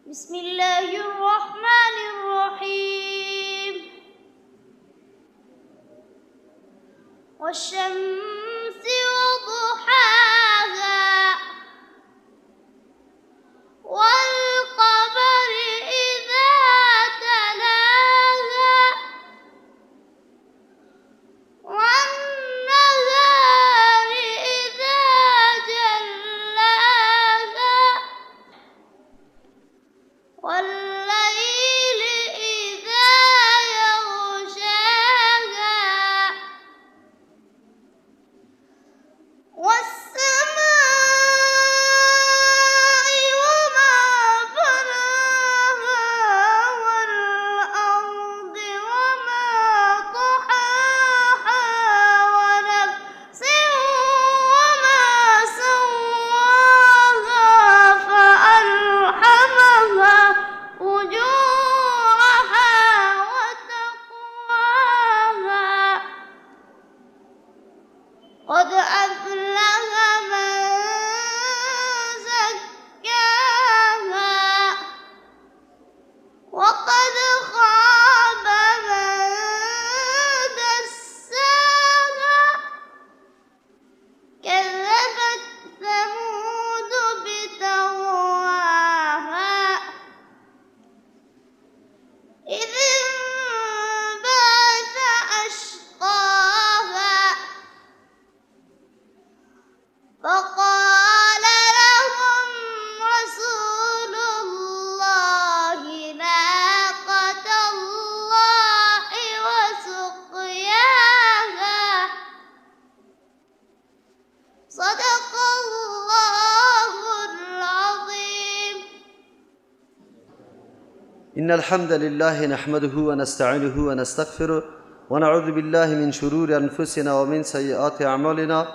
بسم الله الرحمن الرحيم والشمس وضحاها والقمر إذا تلاها والنهار إذا جلاها والليل إذا يغشاها والسماء وما بناها والأرض وما طحاها ونفس وما سواها فألهمها فجورها وتقواها قد أفلح من زكاها وقد خاب من دساها كذبت ثمود بطغواها إذ انبعث أشقاها فقال لهم رسول الله ناقة الله وسقياها صدق الله العظيم. إن الحمد لله نحمده ونستعينه ونستغفره ونعوذ بالله من شرور أنفسنا ومن سيئات أعمالنا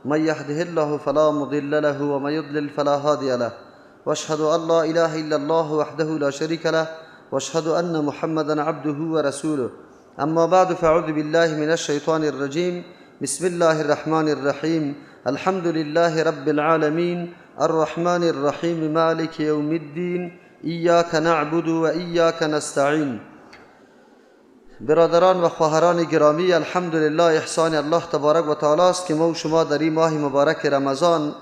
من يهده الله فلا مضل له ومن يضلل فلا هادي له واشهد أن لا إله إلا الله وحده لا شريك له واشهد أن محمدا عبده ورسوله أما بعد فأعوذ بالله من الشيطان الرجيم بسم الله الرحمن الرحيم الحمد لله رب العالمين الرحمن الرحيم مالك يوم الدين إياك نعبد و إياك نستعين. برادران و خواهران گرامی، الحمدلله احسان الله تبارک و تعالی است که ما و شما در این ماه مبارک رمضان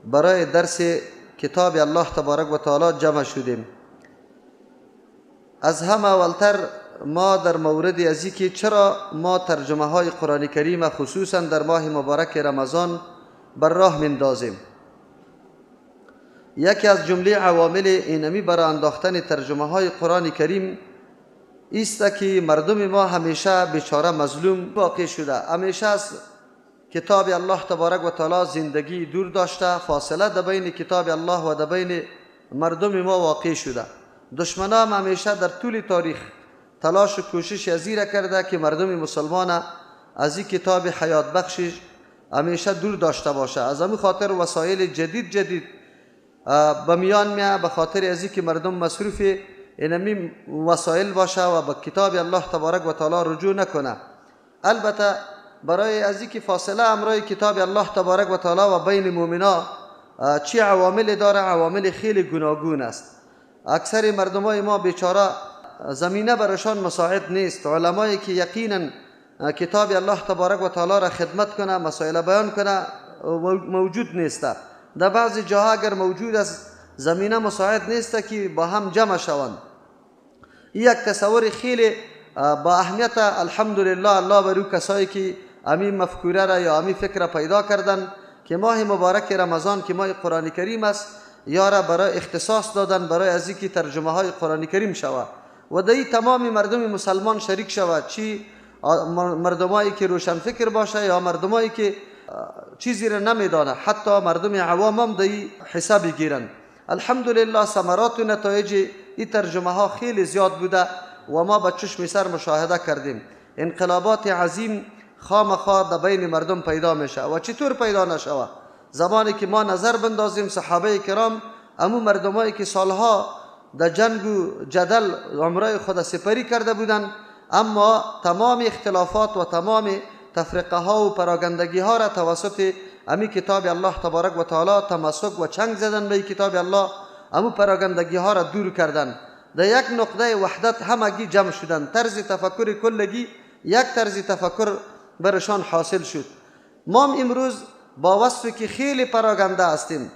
برای درس کتاب الله تبارک و تعالی جمع شدیم. از همه اولتر ما در مورد از اینکه چرا ما ترجمه های قرآن کریم خصوصا در ماه مبارک رمضان بر راه میندازیم. یکی از جمله عوامل اینمی برای انداختن ترجمه های قرآن کریم است که مردم ما همیشه بیچاره مظلوم واقع شده، همیشه از کتاب الله تبارک و تعالی زندگی دور داشته، فاصله در بین کتاب الله و در بین مردم ما واقع شده. دشمنان هم همیشه در طول تاریخ تلاش و کوشش ازیره کرده که مردم مسلمان از این کتاب حیات بخشش همیشه دور داشته باشه. از همین خاطر وسایل جدید به میان میاد، به خاطر از اینکه مردم مصروف اینمی وسایل باشه و به کتاب الله تبارک و تعالی رجوع نکنه. البته برای از اینکه فاصله امرای کتاب الله تبارک و تعالی و بین مؤمنا چی عوامل داره؟ عوامل خیلی گوناگون است. اکثر مردمای ما بیچاره زمینه برشان مساعد نیست. علمایی که یقینا کتاب الله تبارک و تعالی را خدمت کنه، مسائل بیان کنه، موجود نیست. در بعضی جاها اگر موجود است زمینه مساعد نیست که با هم جمع شوند. یک تصور خیلی با اهمیت الحمدلله الله برو کسایی که همین مفکوره را یا همین فکر را پیدا کردن که ماه مبارک رمضان که ماه قرآن کریم است یا را برای اختصاص دادن برای از اینکه ترجمه های قرآن کریم شود و در تمام مردم مسلمان شریک شود، چی مردمایی که روشن فکر باشه یا مردمایی که چیزی را نمیدانه، حتی مردم عوام هم در حساب گیرند. الحمدلله ثمرات و نتایج این ترجمه ها خیلی زیاد بوده و ما به چشم سر مشاهده کردیم. انقلابات عظیم خامخا در بین مردم پیدا میشه. و چطور پیدا نشود؟ زمانی که ما نظر بندازیم صحابه کرام، امو مردمایی که سالها در جنگ و جدل عمره خود سپری کرده بودند، اما تمام اختلافات و تمام تفرقه ها و پراگندگی ها را توسط امی کتاب الله تبارک و تعالی تمسک و چنگ زدن به کتاب الله. امو پراگندگی ها را دور کردن، در یک نقطه وحدت همگی جمع شدن، طرز تفکر کلگی یک طرز تفکر برشان حاصل شد. ما امروز با وصفی که خیلی پراگنده هستیم،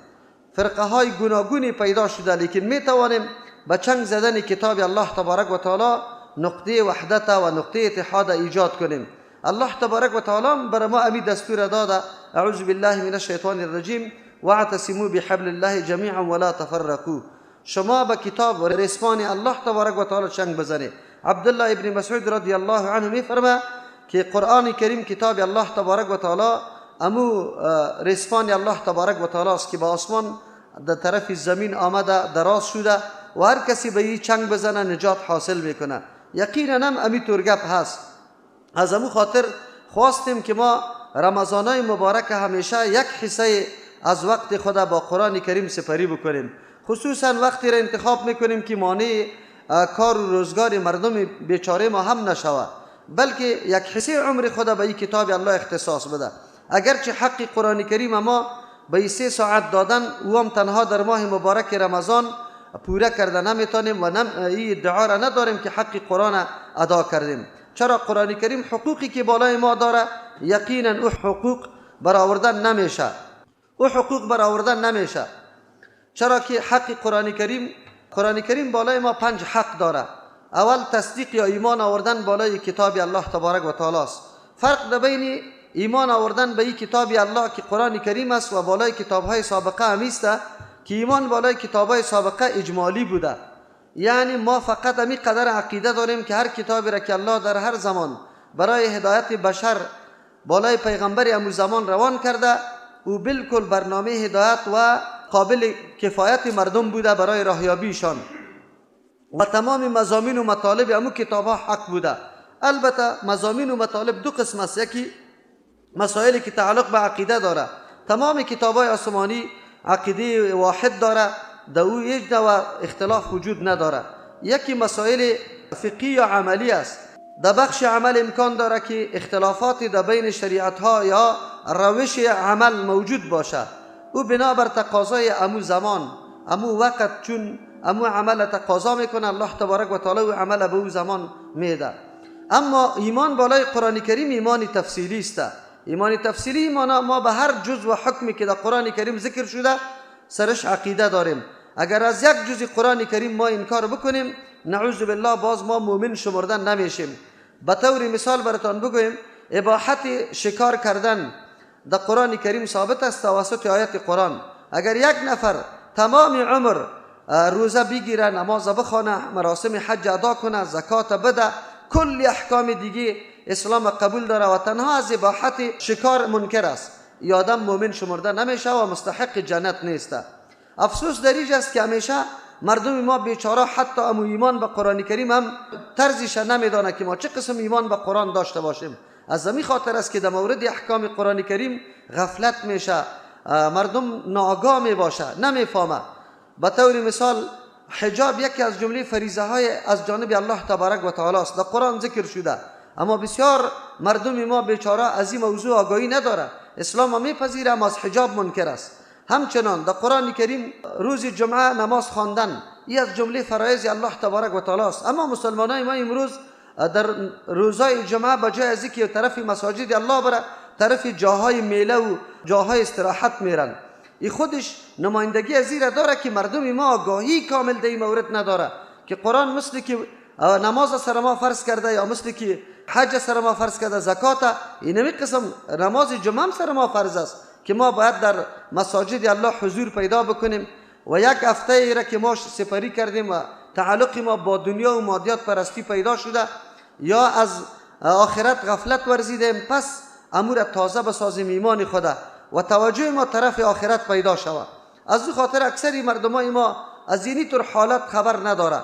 فرقه های گوناگونی پیدا شده، لیکن می توانیم به چنگ زدن کتاب الله تبارک و تعالی نقطه وحدت و نقطه اتحاد ایجاد کنیم. الله تبارک و تعالی بر ما امی دستور داده: اعوذ بالله من الشیطان الرجیم واعتصموا بحبل الله جمیعا ولا تفرقوا. شما به کتاب و رسمان الله تبارک و تعالی چنگ بزنید. عبدالله ابن مسعود رضی الله عنه می فرماید که قرآن کریم کتاب الله تبارک و تعالی امو رسمان الله تبارک و تعالی است که با آسمان در طرف زمین آمده دراز شده و هر کسی به این چنگ بزنه نجات حاصل میکنه. یقینا هم امی ترگپ هست. از امو خاطر خواستیم که ما رمضانای مبارک همیشه یک حصه از وقت خود با قرآن کریم سپری بکنیم، خصوصا وقتی را انتخاب میکنیم که مانع کار و روزگار مردم بیچاره ما هم نشود، بلکه یک حصه عمر خود به این کتاب الله اختصاص بده. اگرچه حق قرآن کریم ما به 3 ساعت دادن و هم تنها در ماه مبارک رمضان پوره کرده نمیتونیم و این ادعا را نداریم که حق قرآن ادا کردیم. چرا قرآن کریم حقوقی که بالای ما داره یقینا او حقوق برآوردن نمیشه. چرا که حق قرآن کریم بالای ما 5 حق داره. اول تصدیق یا ایمان آوردن بالای کتاب الله تبارک و تعالی است. فرق بین ایمان آوردن به این کتاب الله که قرآن کریم است و بالای کتاب‌های سابقه همیست که ایمان بالای کتاب‌های سابقه اجمالی بوده. یعنی ما فقط همی قدر عقیده داریم که هر کتابی را که الله در هر زمان برای هدایت بشر بالای پیغمبر امو زمان روان کرده او بالکل برنامه هدایت و قابل کفایت مردم بوده برای راهیابیشان و تمام مضامین و مطالب امو کتاب‌ها حق بوده. البته مضامین و مطالب 2 قسم است. یکی مسائلی که تعلق به عقیده داره، تمام کتاب‌های آسمانی عقیده واحد داره، در او هیچ نوع اختلاف وجود نداره. یکی مسائل فقهی یا عملی است. در بخش عمل امکان داره که اختلافاتی در بین شریعت ها یا روش عمل موجود باشه، او بنابر تقاضای امو زمان امو وقت چون امو عمل تقاضا میکنه الله تبارک و تعالی و عمل به او زمان میده. اما ایمان بالای قرآن کریم ایمان تفصیلی است. ایمان تفصیلی ما به هر جز و حکمی که در قرآن کریم ذکر شده سرش عقیده داریم. اگر از یک جز قرآن کریم ما انکار بکنیم نعوذ بالله باز ما مؤمن شمرده نمیشیم. به طور مثال براتون بگویم اباحت شکار کردن در قرآن کریم ثابت است توسط آیت قرآن. اگر یک نفر تمام عمر روزه بگیره، نماز بخونه، مراسم حج ادا کنه، زکات بده، کل احکام دیگه اسلام قبول داره و تنها از اباحت شکار منکر است، این آدم مؤمن شمرده نمیشه و مستحق جنت نیست. افسوس در اینجا است که همیشه مردم ما بیچاره حتی امو ایمان به قرآن کریم هم طرزش نمیدانه که ما چه قسم ایمان به قرآن داشته باشیم. از همین خاطر است که در مورد احکام قرآن کریم غفلت میشه، مردم ناآگاه می باشه، نمیفهمه. به طور مثال حجاب یکی از جمله فریضه های از جانب الله تبارک و تعالی است، در قرآن ذکر شده، اما بسیار مردم ما بیچاره از این موضوع آگاهی نداره. اسلام میپذیره اما از حجاب منکر است. همچنان در قرآن کریم روز جمعه نماز خواندن این از جمله فرایض الله تبارک و تعالی است، اما مسلمانای ما امروز در روزهای جمعه بجای از اینکه طرف مساجد الله بره طرف جاهای میله و جاهای استراحت میرن. این خودش نمایندگی از این داره که مردم ما آگاهی کامل در این مورد نداره که قرآن مثل که نماز سر ما فرض کرده یا مثل که حج سر ما فرض کرده، زکات، اینمی قسم نماز جمعه هم سر ما فرض است که ما باید در مساجد الله حضور پیدا بکنیم و یک هفته ای را که ما سپری کردیم و تعلق ما با دنیا و مادیات پرستی پیدا شده یا از آخرت غفلت ورزیدیم، پس امور تازه بسازیم ایمان خدا و توجه ما طرف آخرت پیدا شود. از این خاطر اکثری مردمای ما از اینی طور حالت خبر نداره.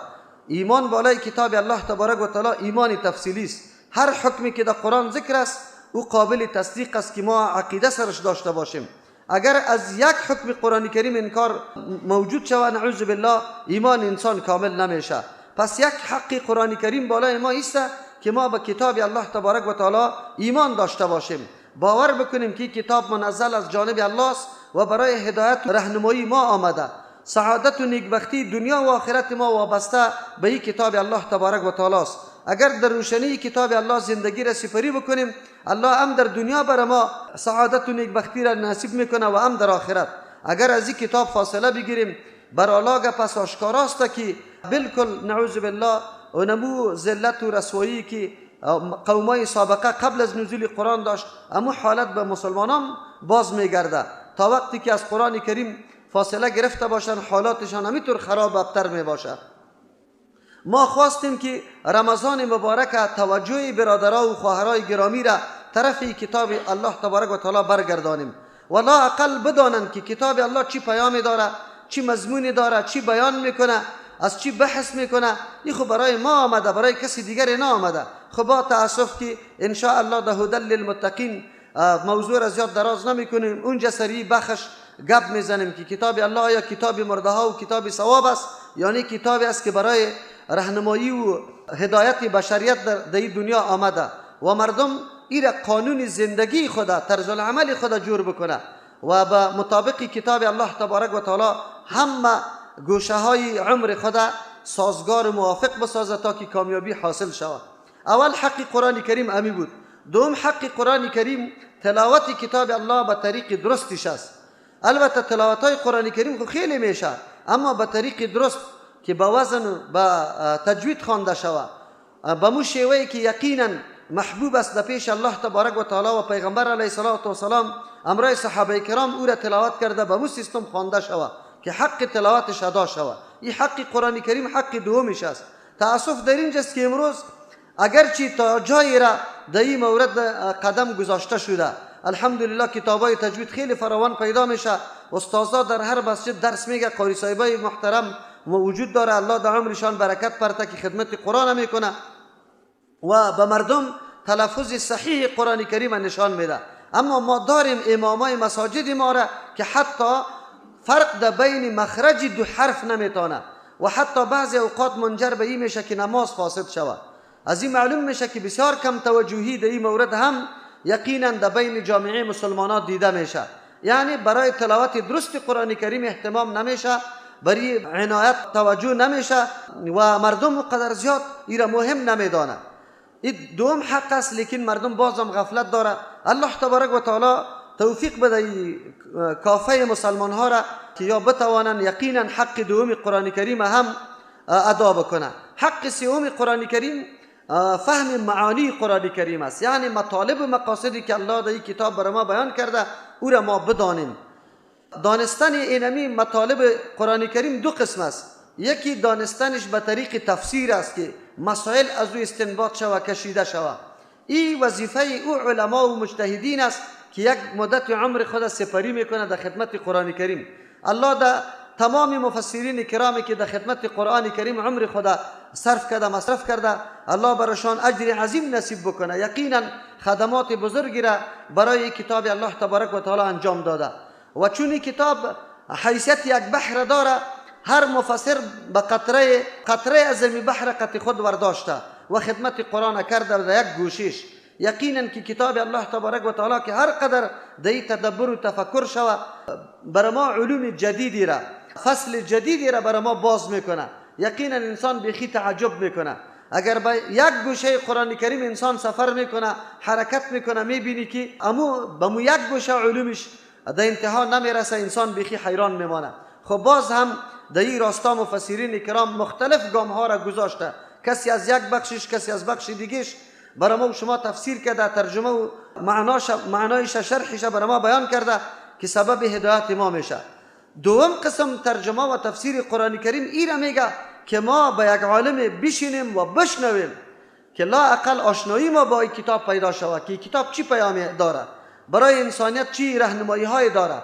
ایمان بالای کتاب الله تبارک و تعالی ایمان تفصیلی است. هر حکمی که در قرآن ذکر است او قابل تصدیق است که ما عقیده سرش داشته باشیم. اگر از یک حکم قرآن کریم انکار موجود شود نعوذ بالله ایمان انسان کامل نمیشه. پس یک حق قرآن کریم بالای ما است که ما به کتاب الله تبارک و تعالی ایمان داشته باشیم، باور بکنیم که کتاب منزل از جانب الله است و برای هدایت و راهنمایی ما آمده. سعادت و نیکبختی دنیا و آخرت ما وابسته به این کتاب الله تبارک و تعالی است. اگر در روشنی کتاب الله زندگی را سپری بکنیم، الله هم در دنیا بر ما سعادت و نیکبختی را نصیب میکنه و هم در آخرت. اگر از این کتاب فاصله بگیریم، بر آلاگه پس آشکاراست که بالکل نعوذ بالله و نمو ذلت و رسوایی که قومای سابقه قبل از نزول قرآن داشت، اما حالت به مسلمانان باز میگرده. تا وقتی که از قرآن کریم فاصله گرفته باشن، حالاتشان همینطور خراب ابتر می باشه. ما خواستیم که رمضان مبارک توجه برادرها و خواهرای گرامی را طرف کتاب الله تبارک و تعالی برگردانیم و لا اقل بدانند که کتاب الله چی پیامی داره، چی مضمونی داره، چی بیان میکنه، از چی بحث میکنه. این خب برای ما آمده، برای کسی دیگر نه آمده. خب با تاسف که ان شاء الله ده هدی للمتقین موضوع را زیاد دراز نمیکنیم، اونجا سری بخش گپ میزنیم که کتاب الله یا کتاب مرده ها و کتاب ثواب است، یعنی کتابی است که برای راهنمایی و هدایت بشریت در این دنیا آمده و مردم این قانون زندگی خود، طرز العمل خود جور بکنه و به مطابق کتاب الله تبارک و تعالی همه گوشه های عمر خود سازگار موافق بسازه تا که کامیابی حاصل شود. اول حق قرآن کریم امی بود. دوم حق قرآن کریم تلاوت کتاب الله به طریق درستش است. البته تلاوت های قرآن کریم خیلی میشه، اما به طریق درست که با وزن و با تجوید خوانده شود، به مو شیوهی که یقینا محبوب است در پیش الله تبارک و تعالی و پیغمبر علیه السلام امرای صحابه کرام او را تلاوت کرده، به مو سیستم خوانده شود که حق تلاوتش ادا شود. این حق قرآن کریم حق دومش است. تاسف در اینجاست که امروز اگرچه تا جایی را در این مورد قدم گذاشته شده، الحمدلله کتابای تجوید خیلی فراوان پیدا میشه، استادا در هر مسجد درس میگه، قاری صاحبای محترم موجود داره، الله در عمرشان برکت پرته که خدمت قرآن میکنه و به مردم تلفظ صحیح قرآن کریم نشان میده. اما ما داریم امامای مساجد ما را که حتی فرق در بین مخرج دو حرف نمیتونه و حتی بعضی اوقات منجر به این میشه که نماز فاسد شود. از این معلوم میشه که بسیار کم توجهی در این مورد هم یقینا در بین جامعه مسلمانان دیده میشه. یعنی برای تلاوت درست قرآن کریم اهتمام نمیشه، برای عنایت توجه نمیشه و مردم قدر زیاد این را مهم نمیدانه. این دوم حق است، لیکن مردم بازم غفلت داره. الله تبارک و تعالی توفیق بده کافه مسلمان ها را که یا بتوانند یقینا حق دوم قرآن کریم هم ادا بکنه. حق سوم قرآن کریم فهم معانی قرآن کریم است، یعنی مطالب و مقاصدی که الله در این کتاب برای ما بیان کرده او را ما بدانیم. دانستن اینمی مطالب قرآن کریم دو قسم است. یکی دانستنش به طریق تفسیر است که مسائل از او استنباط شود، کشیده شود. این وظیفه او علما و مجتهدین است که یک مدت عمر خود سپری میکنه در خدمت قرآن کریم. الله در تمام مفسرین کرامی که در خدمت قرآن کریم عمر خود صرف کرده، مصرف کرده، الله برایشان اجر عظیم نصیب بکنه. یقینا خدمات بزرگی را برای کتاب الله تبارک و تعالی انجام داده و چون این کتاب حیثیت یک بحر داره، هر مفسر به قطره از این بحر قطع خود ورداشته و خدمت قرآن کرده در یک گوشش. یقینا که کتاب الله تبارک و تعالی که هر قدر در تدبر و تفکر شود برای ما علوم جدیدی را، فصل جدیدی را برای ما باز میکنه. یقینا انسان بخی تعجب میکنه. اگر به یک گوشه قرآن کریم انسان سفر میکنه، حرکت میکنه، میبینی که به مو یک گوشه علومش در انتها نمیرسه، انسان بخی حیران میمانه. خب باز هم در این راستا مفسرین کرام مختلف گام ها را گذاشته، کسی از یک بخشش، کسی از بخش دیگهش برای ما و شما تفسیر کرده، ترجمه و معنایش شرحش برای ما بیان کرده که سبب هدایت ما میشه. دوم قسم ترجمه و تفسیر قرآن کریم ای را میگه که ما به یک عالم بشینیم و بشنویم که لا اقل آشنایی ما با این کتاب پیدا شود که کتاب چی پیامی داره، برای انسانیت چی راهنمایی های داره.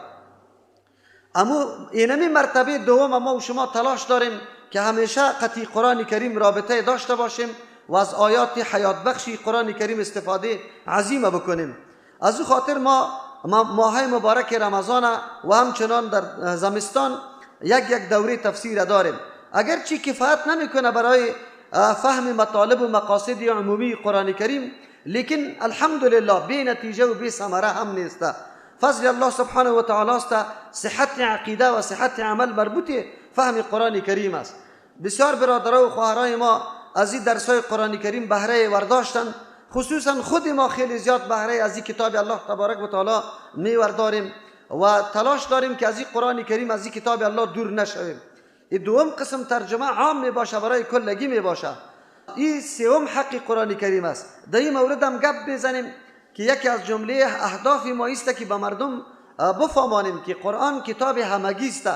اما اینمی مرتبه دوم ما و شما تلاش داریم که همیشه قطعی قرآن کریم رابطه داشته باشیم و از آیات حیات بخشی قرآن کریم استفاده عظیمه بکنیم. از او خاطر ما ماه مبارک رمضان و همچنان در زمستان یک دوره تفسیر داریم. اگرچه کفایت نمیکنه برای فهم مطالب و مقاصد عمومی قرآن کریم، لیکن الحمدلله بی نتیجه و بی ثمره هم نیسته. فضل الله سبحانه و تعالی است. صحت عقیده و صحت عمل مربوط فهم قرآن کریم است. بسیار برادران و خواهرای ما از این درسای قرآن کریم بهره ورداشتن، خصوصا خود ما خیلی زیاد بهره از این کتاب الله تبارک و تعالی میورداریم و تلاش داریم که از این قرآن کریم، از این کتاب الله دور نشویم. این دوم قسم ترجمه عام می باشه، برای کلگی می باشه. این سوم حق قرآن کریم است. در این مورد هم گپ بزنیم که یکی از جمله اهداف ما است که به مردم بفهمانیم که قرآن کتاب همگی است.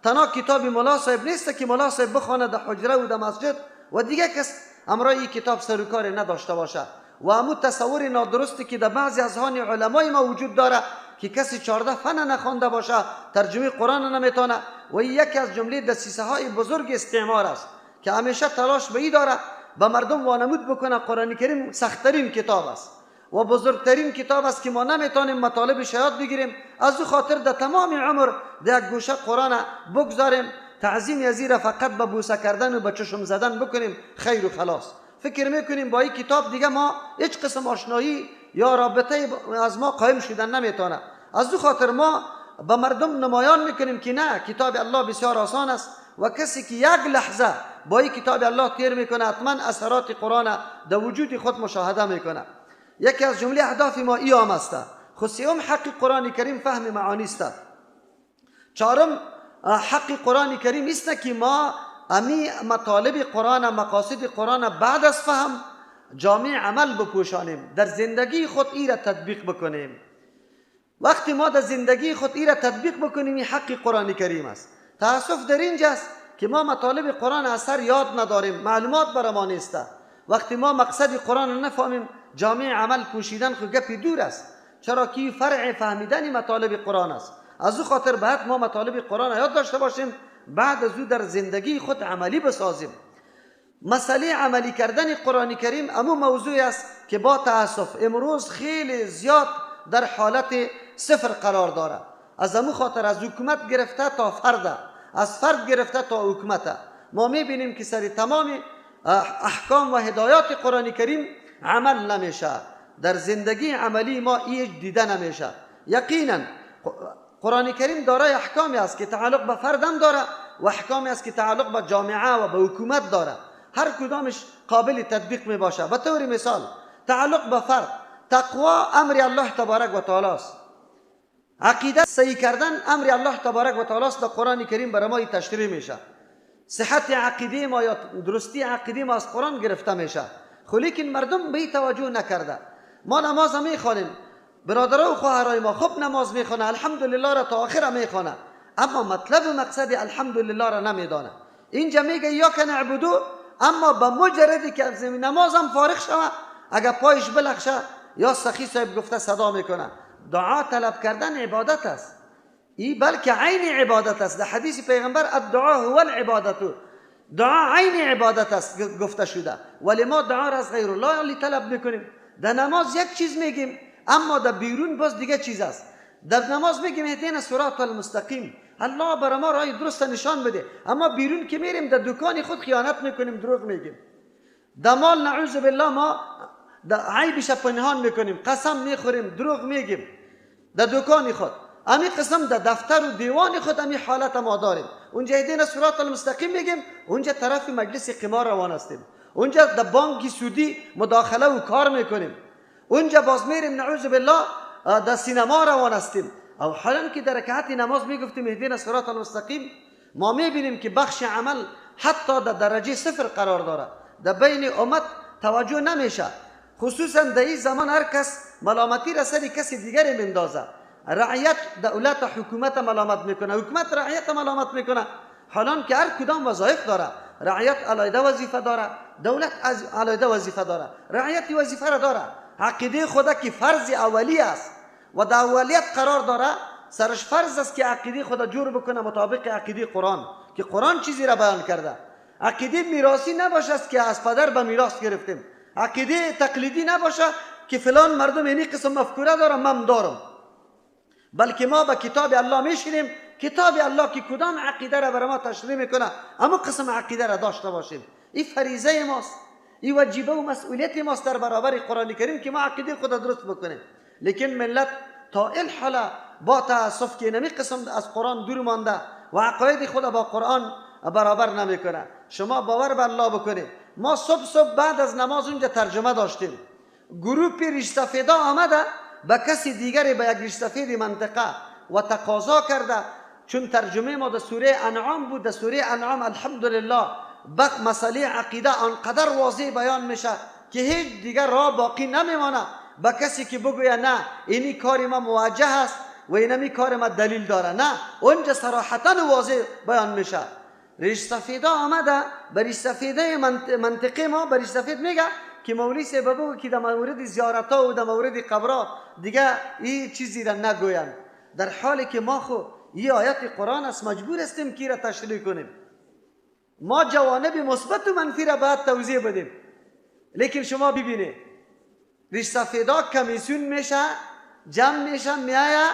تنها کتاب ملا صاحب نیست که ملا صاحب بخونه در حجره و در مسجد و دیگه کس امرای این کتاب سر و کار نداشته باشه. و همون تصور نادرستی که در بعضی اذهان علمای ما وجود داره که کسی 14 فن نخوانده باشه ترجمه قرآن نمیتونه، و یکی از جمله دسیسه های بزرگ استعمار است که همیشه تلاش به این داره به مردم وانمود بکنه قرآن کریم سخت‌ترین کتاب است و بزرگترین کتاب است که ما نمیتونیم مطالبش یاد بگیریم. از او خاطر در تمام عمر در یک گوشه قرآن بگذاریم، تعظیم یزیر فقط به بوسه کردن و به چشم زدن بکنیم، خیر و خلاص. فکر میکنیم با این کتاب دیگه ما هیچ قسم آشنایی یا رابطه از ما قائم شدن نمیتونه. از او خاطر ما به مردم نمایان میکنیم که نه، کتاب الله بسیار آسان است و کسی که یک لحظه با این کتاب الله تیر میکنه حتما اثرات قرآن در وجود خود مشاهده میکنه. یکی از جمله اهداف ما ایام است. خصوصاً حق قرآن کریم فهم معانی است. چهارم حق قرآن کریم است که ما امی مطالب قرآن، مقاصد قرآن بعد از فهم جامع عمل بپوشانیم، در زندگی خود ای را تطبیق بکنیم. وقتی ما در زندگی خود ای را تطبیق بکنیم این حق قرآن کریم است. تاسف در اینجاست که ما مطالب قرآن اثر یاد نداریم، معلومات بر ما نیست. وقتی ما مقصد قرآن نفهمیم جامع عمل پوشیدن خود گپی دور است، چرا که فرع فهمیدن مطالب قرآن است. از او خاطر باید ما مطالب قرآن یاد داشته باشیم، بعد از او در زندگی خود عملی بسازیم. مسئله عملی کردن قرآن کریم امو موضوعی است که با تاسف امروز خیلی زیاد در حالت صفر قرار داره. از امو خاطر از حکومت گرفته تا فرد، از فرد گرفته تا حکومت، ما میبینیم که سر تمام احکام و هدایات قرآن کریم عمل نمیشه. در زندگی عملی ما این دیده نمیشه. یقینا قرآن کریم دارای احکامی است که تعلق به فردم داره و احکامی است که تعلق به جامعه و به حکومت داره. هر کدامش قابل تطبیق می باشه. به طور مثال تعلق به فرد، تقوا امر الله تبارک و تعالی است. عقیده صحیح کردن امر الله تبارک و تعالی است. در قرآن کریم برای ما تشریح میشه. صحت عقیده ما یا درستی عقیده ما از قرآن گرفته میشه. خب لیکن مردم به این توجه نکرده. ما نماز میخوانیم، برادران و خواهرای ما خوب نماز میخونه، الحمدلله را تا آخر میخونه، اما مطلب و مقصد الحمدلله را نمیدانه. اینجا میگه یا که نعبدو، اما به مجردی که از نمازم فارغ شوه اگر پایش بلخشه یا سخی صاحب گفته صدا میکنه. دعا طلب کردن عبادت است، این بلکه عین عبادت است. در حدیث پیغمبر الدعا هو العبادت، دعا عین عبادت است گفته شده. ولی ما دعا را از غیر الله طلب میکنیم. در نماز یک چیز میگیم اما در بیرون باز دیگه چیز است. در نماز میگیم اهدینا الصراط المستقیم، الله برای ما راه درست نشان بده، اما بیرون که میریم در دکان خود خیانت میکنیم، دروغ میگیم. در مال نعوذ بالله ما عیبش پنهان میکنیم، قسم میخوریم، دروغ میگیم. در دکان خود امی قسم در دفتر و دیوان خود امی حالت ما داریم. اونجا اهدینا الصراط المستقیم میگیم، اونجا طرف مجلس قمار روان هستیم، اونجا در بانک سودی مداخله و کار میکنیم، اونجا باز میریم نعوذ بالله در سینما روان هستیم. او حالا که در رکعت نماز میگفتیم اهدینا الصراط المستقیم، ما میبینیم که بخش عمل حتی در درجه صفر قرار داره، در بین امت توجه نمیشه. خصوصا در این زمان هر کس ملامتی را سر کسی دیگری میندازه. رعیت دولت حکومت ملامت میکنه، حکومت رعیت ملامت میکنه، حالا که هر کدام وظایف داره. رعیت علیحده وظیفه داره، دولت علیحده وظیفه داره، رعیت وظیفه را داره. عقیده خدا که فرض اولی است و در اولیت قرار داره، سرش فرض است که عقیده خدا جور بکنه مطابق عقیده قرآن، که قرآن چیزی را بیان کرده. عقیده میراثی نباشه که از پدر به میراث گرفتیم، عقیده تقلیدی نباشه که فلان مردم اینی قسم مفکوره دارم من دارم، بلکه ما به کتاب الله میشینیم، کتاب الله که کدام عقیده را برای ما تشریح میکنه اما قسم عقیده را داشته باشیم. این فریضه ماست، این واجبه و مسئولیت ماست در برابر قرآن کریم که ما عقیده خود درست بکنیم. لیکن ملت تا این حالا با تاسف که نمی قسم از قرآن دور مانده و عقاید خود با قرآن برابر نمیکنه. شما باور به الله بکنید. ما صبح بعد از نماز اونجا ترجمه داشتیم. گروه ریش سفیدا آمده به کسی دیگری، به یک ریش سفید منطقه و تقاضا کرده، چون ترجمه ما در سوره انعام بود. در سوره انعام الحمدلله مسئله عقیده آنقدر واضح بیان میشه که هیچ دیگر راه باقی نمیمانه به کسی که بگویه نه اینی کار ما موجه است و اینمی کار ما دلیل داره. نه، اونجا صراحتا واضح بیان میشه. ریش سفیدا آمده به ریش سفیده منطقه ما، به ریش سفید میگه که مولوی صاحب بگو که در مورد زیارتا و در مورد قبرات دیگه این چیزی را نگوین، در حالی که ما خو این آیت قرآن است مجبور هستیم که را تشریح کنیم. ما جوانب مثبت و منفی را باید توضیح بدیم. لیکن شما ببینید ریش سفیدا کمیسیون میشه، جمع میشه، میایه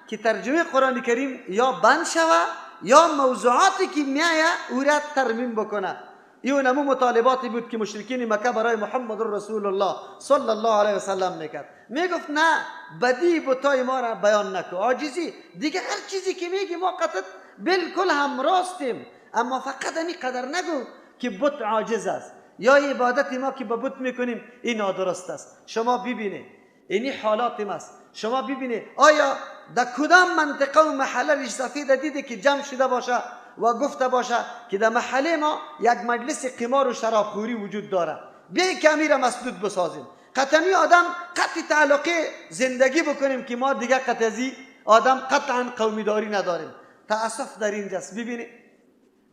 که ترجمه قرآن کریم یا بند شوه یا موضوعاتی که میایه او را ترمیم بکنه. این نمو مطالباتی بود که مشرکین مکه برای محمد رسول الله صلی الله علیه و سلم میکرد. میگفت نه، بدی بتای ما را بیان نکن، عاجزی دیگه، هر چیزی که میگی ما قطعا بالکل هم راستیم، اما فقط همی قدر نگو که بت عاجز است یا عبادت ما که به بت میکنیم این نادرست است. شما ببینید اینی حالات است. شما ببینید آیا در کدام منطقه و محله ریش سفید دیده که جمع شده باشه و گفته باشه که در محله ما یک مجلس قمار و شرابخوری وجود داره، بیایی که امیر مسدود بسازیم، قطعی آدم قطع تعلقه زندگی بکنیم که ما دیگه قطعی آدم قطعا قومیداری نداریم. تأسف در اینجاست. ببینید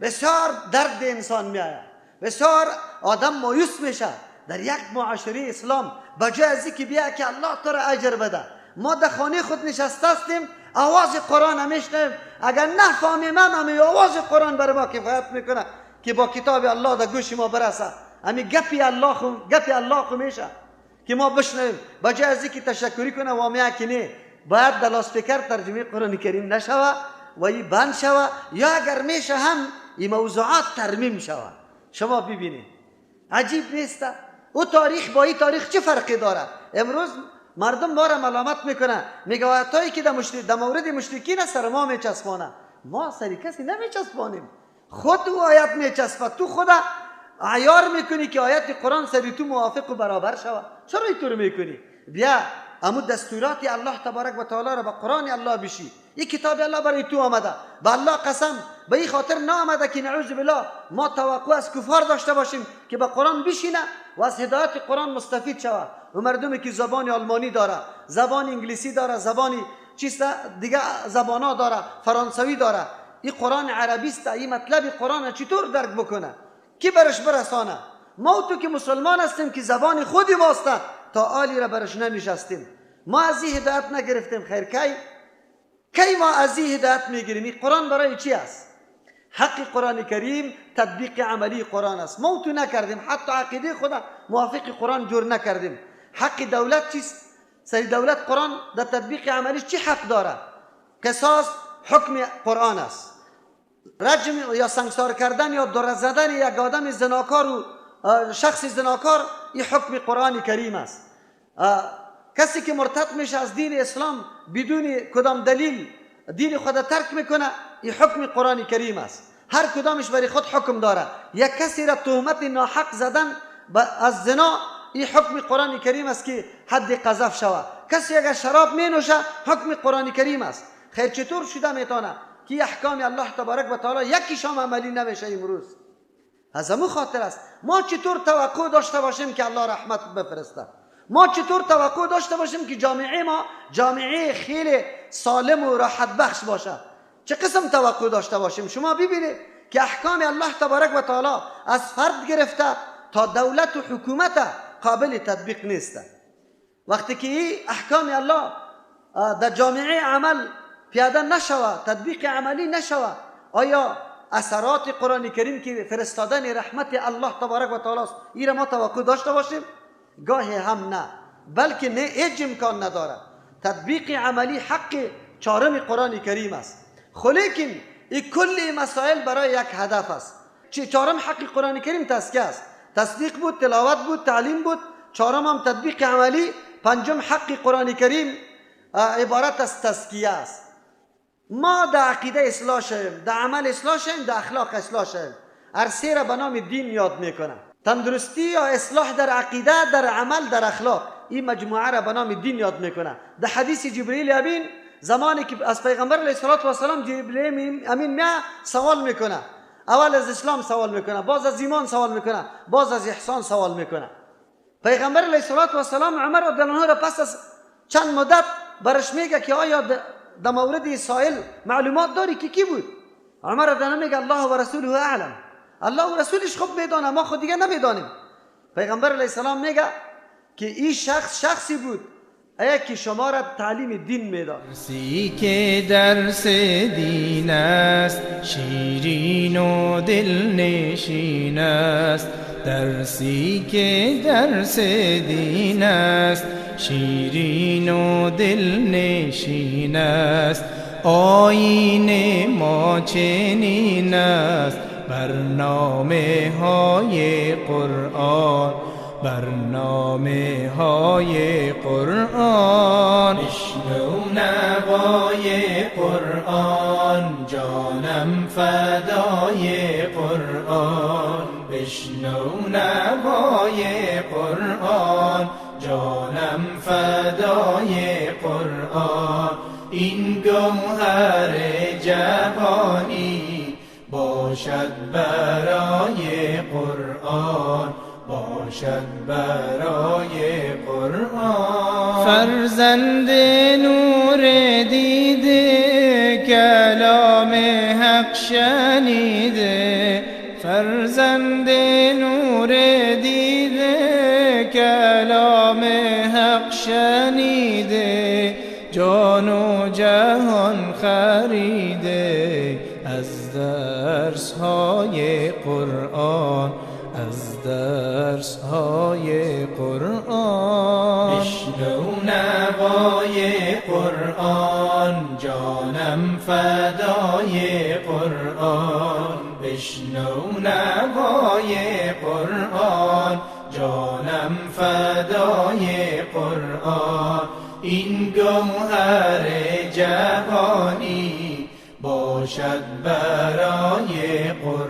بسیار درد انسان میآید، بسیار آدم مایوس میشه در یک معاشره اسلام. بجای از اینکه بیا که الله تو را اجر بده، ما در خانه خود نشسته هستیم آواز قرآن میشنویم، اگر نفهمیم هم آواز قرآن بر ما کفایت میکنه که با کتاب الله در گوش ما برسه. همین گپی الله خو میشه که ما بشنویم. بجای از اینکه تشکری کنه و میگه که نه باید در لاسپیکر ترجمه قرآن کریم نشوه و این بند شوه، یا اگر میشه هم این موضوعات ترمیم شوه. شما ببینید عجیب نیست؟ او تاریخ با این تاریخ چه فرقی داره؟ امروز مردم ما را ملامت میکنه، میگه آیاتایی که در مورد مشرکین سر ما میچسبانه. ما سری کسی نمیچسبانیم، خود او آیت میچسبه. تو خدا عیار میکنی که آیت قرآن سری تو موافق و برابر شوه. چرا اینطور میکنی؟ بیا امو دستورات الله تبارک و تعالی را به قرآن الله بشی. این کتاب الله برای تو آمده، به الله قسم به این خاطر نه آمده که نعوذ بالله ما توقع از کفار داشته باشیم که به قرآن بشینه و از هدایت قرآن مستفید شوه. و مردمی که زبان آلمانی داره، زبان انگلیسی داره، زبانی چیست دیگه زبانا داره، فرانسوی داره، این قرآن عربی است، این مطلب قرآن چطور درک بکنه؟ کی برش برسانه؟ ما تو که مسلمان هستیم که زبان خودی ماست تا آلی را برش ننشستیم. ما از این هدایت نگرفتیم. خیر کی ما از این هدایت میگیریم؟ این قرآن برای چی است؟ حق قرآن کریم تطبیق عملی قرآن است. ما تو نکردیم، حتی عقیده خدا موافق قرآن جور نکردیم. حق دولت چیست؟ سری دولت قرآن در تطبیق عملیش چی حق داره؟ قصاص حکم قرآن است. رجم یا سنگسار کردن یا در زدن یک آدم زناکار و شخص زناکار این حکم قرآن کریم است. کسی که مرتد میشه از دین اسلام بدون کدام دلیل دین خود ترک میکنه، این حکم قرآن کریم است. هر کدامش برای خود حکم داره. یک کسی را تهمت ناحق زدن از زنا، این حکم قرآن کریم است که حد قذف شود. کسی اگر شراب می نوشه حکم قرآن کریم است. خیر چطور شده میتونه که احکام الله تبارک و تعالی یکیشام عملی نمیشه امروز؟ از همون خاطر است ما چطور توقع داشته باشیم که الله رحمت بفرسته؟ ما چطور توقع داشته باشیم که جامعه ما جامعه خیلی سالم و راحت بخش باشه؟ چه قسم توقع داشته باشیم؟ شما ببینید که احکام الله تبارک و تعالی از فرد گرفته تا دولت و حکومت قابل تطبیق نیست. وقتی که این احکام الله در جامعه عمل پیاده نشوه، تطبیق عملی نشوه، آیا اثرات قرآن کریم که فرستادن رحمت الله تبارک و تعالی است این را ما توقع داشته باشیم؟ گاهی هم نه، بلکه نه، هیچ امکان نداره. تطبیق عملی حق چهارم قرآن کریم است. لیکن این کل مسائل برای یک هدف است. چهارم حق قرآن کریم تزکیه است، تصدیق بود، تلاوت بود، تعلیم بود. چهارم هم تطبیق عملی. پنجم حق قرآن کریم عبارت از تزکیه است. ما در عقیده اصلاح شویم، در عمل اصلاح شویم، در اخلاق اصلاح شویم. هر سه را به نام دین یاد میکنه. تندرستی یا اصلاح در عقیده، در عمل، در اخلاق، این مجموعه را به نام دین یاد میکنه. در حدیث جبرئیل امین زمانی که از پیغمبر علیه السلام جبرئیل امین میاد سوال میکنه، اول از اسلام سوال میکنه، باز از ایمان سوال میکنه، باز از احسان سوال میکنه. پیغمبر علیه السلام عمر رضی الله عنه را پس از چند مدت برش میگه که آیا در مورد سائل معلومات داری که کی بود؟ عمر رضی الله عنه میگه الله و رسوله اعلم، الله و رسولش خوب میدانه، ما خود دیگه نمیدانیم. پیغمبر علیه السلام میگه که این شخصی بود که شما را تعلیم دین میداد. درسی که درس دین است، شیرین و دلنشین است. درسی که درس دین است، شیرین و دلنشین است. آیین ما چنین است، برنامه های قرآن، برنامه های قرآن. بشنو نوای قرآن، جانم فدای قرآن. بشنو نوای قرآن، جانم فدای قرآن. این گوهر جوانی باشد برای قرآن، باشد برای قرآن. فرزند نور دیده، کلام حق شنیده. فرزند نور دیده، کلام حق شنیده. جان و جهان خریده از درس های قرآن، از درس های قرآن. بشنو نوای قرآن، جانم فدای قرآن. بشنو نوای قرآن، جانم فدای قرآن. این گوهر جوانی باشد برای قرآن.